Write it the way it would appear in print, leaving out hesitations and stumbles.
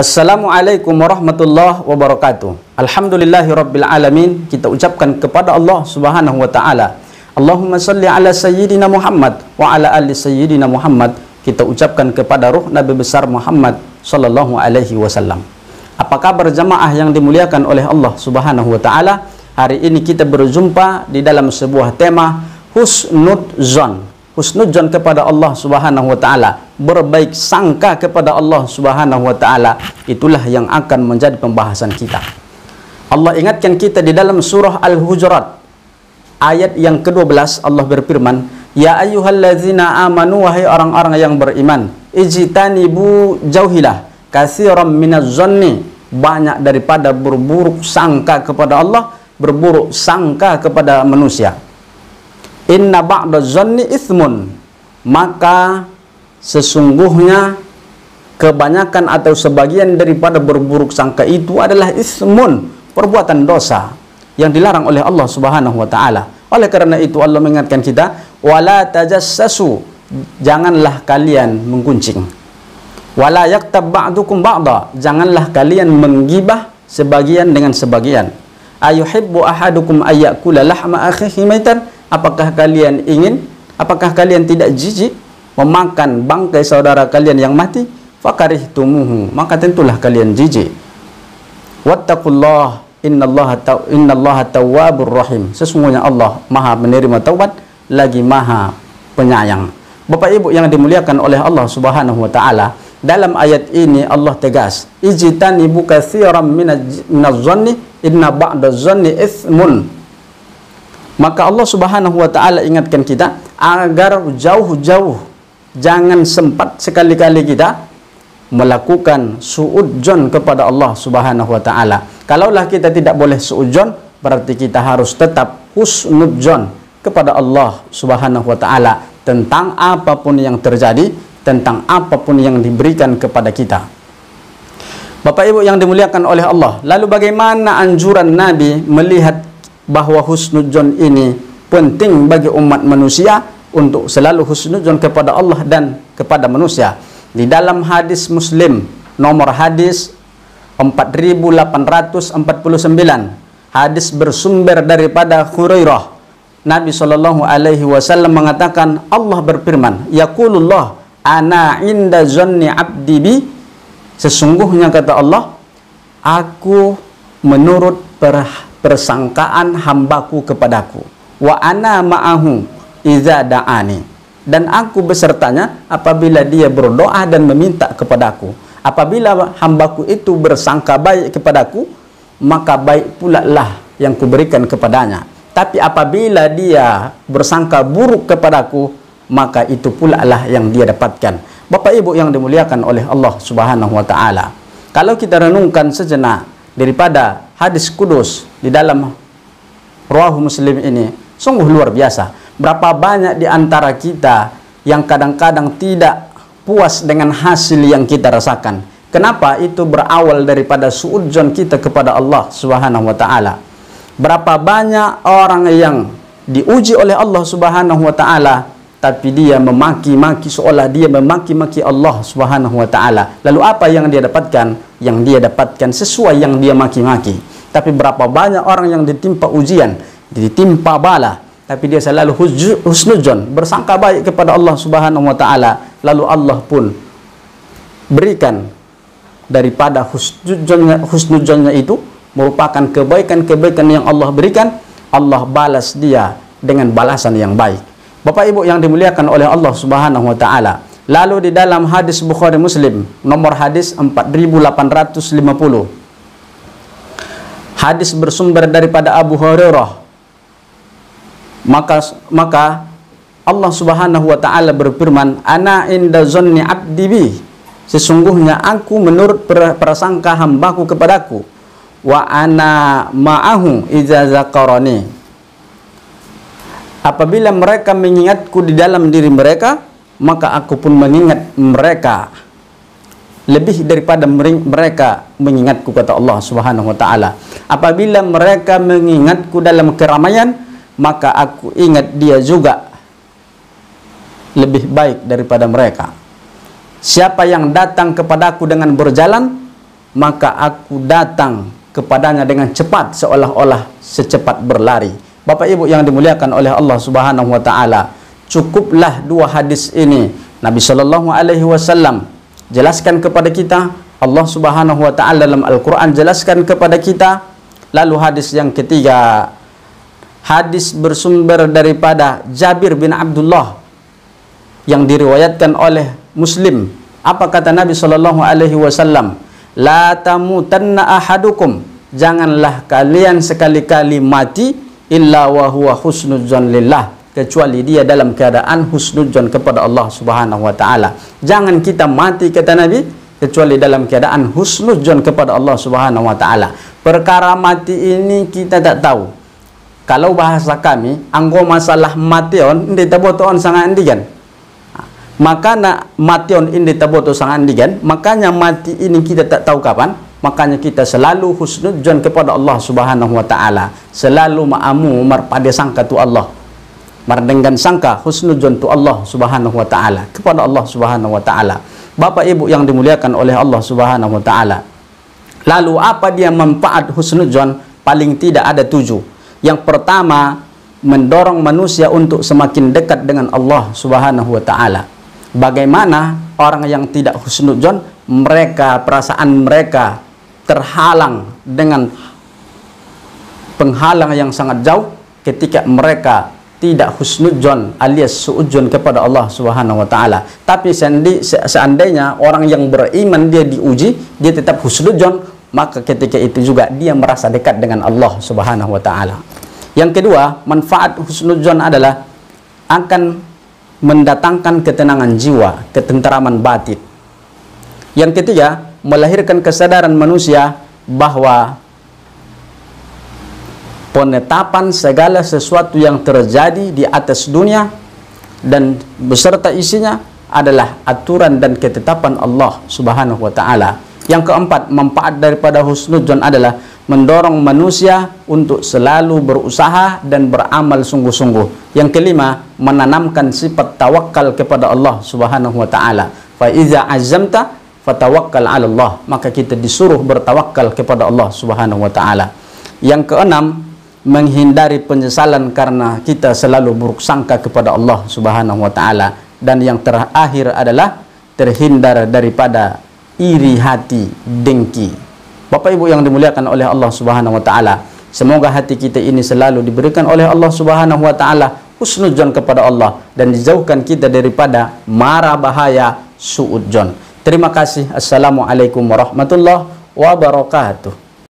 Assalamualaikum warahmatullahi wabarakatuh. Alhamdulillahirabbil alamin. Kita ucapkan kepada Allah Subhanahu wa taala, Allahumma shalli ala sayyidina Muhammad wa ala ali sayyidina Muhammad. Kita ucapkan kepada ruh Nabi besar Muhammad sallallahu alaihi wasallam. Apa kabar jamaah yang dimuliakan oleh Allah Subhanahu wa taala? Hari ini kita berjumpa di dalam sebuah tema husnudzon. Husnudzon kepada Allah Subhanahu wa taala, berbaik sangka kepada Allah Subhanahu wa taala, itulah yang akan menjadi pembahasan kita. Allah ingatkan kita di dalam surah Al-Hujurat ayat yang ke-12. Allah berfirman, ya ayyuhallazina amanu, wahai orang-orang yang beriman, ijtanibu jauhilah katsiran minaz-zanni, banyak daripada berburuk sangka kepada Allah, berburuk sangka kepada manusia. Inna ba'daz-zanni itsmun, maka sesungguhnya kebanyakan atau sebagian daripada berburuk sangka itu adalah itsmun, perbuatan dosa yang dilarang oleh Allah Subhanahu wa taala. Oleh karena itu Allah mengingatkan kita, wala tajassasu, janganlah kalian menggunjing. Wala yaktab ba'dukum ba'da, janganlah kalian menggibah sebagian dengan sebagian. Ayuhibbu ahadukum ayyakula lahma akhihi maitan, apakah kalian tidak jijik memakan bangkai saudara kalian yang mati? Fakarihtumuhu, maka tentulah kalian jijik. Wattaqullah innallaha tawwabur rahim, sesungguhnya Allah Maha menerima taubat lagi Maha penyayang. Bapak Ibu yang dimuliakan oleh Allah Subhanahu wa taala, dalam ayat ini Allah tegas, ijtanibu katsiran minaz-zanni inna ba'daz-zanni itsmun. Maka Allah Subhanahu wa taala ingatkan kita agar jauh-jauh jangan sempat sekali-kali kita melakukan suudzon kepada Allah Subhanahu wa taala. Kalaulah kita tidak boleh suudzon, berarti kita harus tetap husnudzon kepada Allah Subhanahu wa taala tentang apapun yang terjadi, tentang apapun yang diberikan kepada kita. Bapak Ibu yang dimuliakan oleh Allah, lalu bagaimana anjuran Nabi melihat bahwa husnudzon ini penting bagi umat manusia untuk selalu husnudzon kepada Allah dan kepada manusia? Di dalam hadis Muslim nomor hadis 4849, hadis bersumber daripada Hurairah, Nabi Shallallahu alaihi wasallam mengatakan, Allah berfirman, yaqulullah ana inda zanni abdi bi, sesungguhnya kata Allah, aku menurut persangkaan hambaku kepadaku, wa ana ma'ahu idza da'ani, dan aku besertanya apabila dia berdoa dan meminta kepadaku. Apabila hambaku itu bersangka baik kepadaku, maka baik pula lah yang kuberikan kepadanya. Tapi apabila dia bersangka buruk kepadaku, maka itu pula lah yang dia dapatkan. Bapak Ibu yang dimuliakan oleh Allah Subhanahu wa taala, kalau kita renungkan sejenak daripada hadis kudus di dalam Rawahu Muslim ini, sungguh luar biasa. Berapa banyak di antara kita yang kadang-kadang tidak puas dengan hasil yang kita rasakan. Kenapa? Itu berawal daripada suudzon kita kepada Allah Subhanahu wa taala. Berapa banyak orang yang diuji oleh Allah Subhanahu wa taala, tapi dia memaki-maki, seolah dia memaki-maki Allah Subhanahu wa taala. Lalu apa yang dia dapatkan? Yang dia dapatkan sesuai yang dia maki-maki. Tapi berapa banyak orang yang ditimpa ujian, ditimpa bala, tapi dia selalu husnudzon, bersangka baik kepada Allah Subhanahu wa taala. Lalu Allah pun berikan daripada husnudzonnya itu, merupakan kebaikan-kebaikan yang Allah berikan, Allah balas dia dengan balasan yang baik. Bapak Ibu yang dimuliakan oleh Allah Subhanahu wa taala, lalu di dalam hadis Bukhari Muslim nomor hadis 4850, hadis bersumber daripada Abu Hurairah, maka Allah Subhanahu wa taala berfirman, ana inda zanni abdi bi, sesungguhnya aku menurut prasangka hambaku kepadaku, wa ana ma'ahu idza zakarani, apabila mereka mengingatku di dalam diri mereka, maka aku pun mengingat mereka lebih daripada mereka mengingatku, kata Allah Subhanahu wa taala. Apabila mereka mengingatku dalam keramaian, maka aku ingat dia juga lebih baik daripada mereka. Siapa yang datang kepadaku dengan berjalan, maka aku datang kepadanya dengan cepat seolah-olah secepat berlari. Bapak Ibu yang dimuliakan oleh Allah Subhanahu wa taala, cukuplah dua hadis ini. Nabi sallallahu alaihi wasallam jelaskan kepada kita, Allah Subhanahu wa taala dalam Al-Qur'an jelaskan kepada kita. Lalu hadis yang ketiga, hadis bersumber daripada Jabir bin Abdullah yang diriwayatkan oleh Muslim. Apa kata Nabi sallallahu alaihi wasallam? La tamutanna ahadukum, janganlah kalian sekali-kali mati illa wa huwa husnudzan lillah, kecuali dia dalam keadaan husnudzon kepada Allah Subhanahu wa taala. Jangan kita mati, kata Nabi, kecuali dalam keadaan husnudzon kepada Allah Subhanahu wa taala. Perkara mati ini kita tak tahu. Kalau bahasa kami, anggo masalah mation indi tabotoon sangat andigan. Makanya mation indi taboto sangat andigan, makanya mati ini kita tak tahu kapan. Makanya kita selalu husnudzon kepada Allah Subhanahu wa taala. Selalu ma'amu marpada sangka tu Allah. Mardenggan sangka husnudzon tu Allah Subhanahu wa taala, kepada Allah Subhanahu wa taala. Bapak Ibu yang dimuliakan oleh Allah Subhanahu wa taala. Lalu apa dia manfaat husnudzon? Paling tidak ada 7. Yang pertama, mendorong manusia untuk semakin dekat dengan Allah Subhanahu wa taala. Bagaimana orang yang tidak husnudzon, mereka perasaan mereka terhalang dengan penghalang yang sangat jauh ketika mereka tidak husnudzon alias suudzon kepada Allah Subhanahu wa taala. Tapi seandainya orang yang beriman dia diuji, dia tetap husnudzon, maka ketika itu juga dia merasa dekat dengan Allah Subhanahu wa taala. Yang kedua, manfaat husnudzon adalah akan mendatangkan ketenangan jiwa, ketenteraman batin. Yang ketiga, melahirkan kesadaran manusia bahwa penetapan segala sesuatu yang terjadi di atas dunia dan beserta isinya adalah aturan dan ketetapan Allah Subhanahu wa taala. Yang keempat, manfaat daripada husnudzon adalah mendorong manusia untuk selalu berusaha dan beramal sungguh-sungguh. Yang kelima, menanamkan sifat tawakal kepada Allah Subhanahu wa taala. Fa iza azamta fatawakkal 'ala Allah, maka kita disuruh bertawakal kepada Allah Subhanahu wa taala. Yang keenam, menghindari penyesalan karena kita selalu buruk sangka kepada Allah Subhanahu wa taala. Dan yang terakhir adalah terhindar daripada iri hati, dengki. Bapak Ibu yang dimuliakan oleh Allah Subhanahu wa taala, semoga hati kita ini selalu diberikan oleh Allah Subhanahu wa taala husnudzon kepada Allah dan dijauhkan kita daripada mara bahaya suudzon. Terima kasih. Assalamualaikum warahmatullahi wabarakatuh.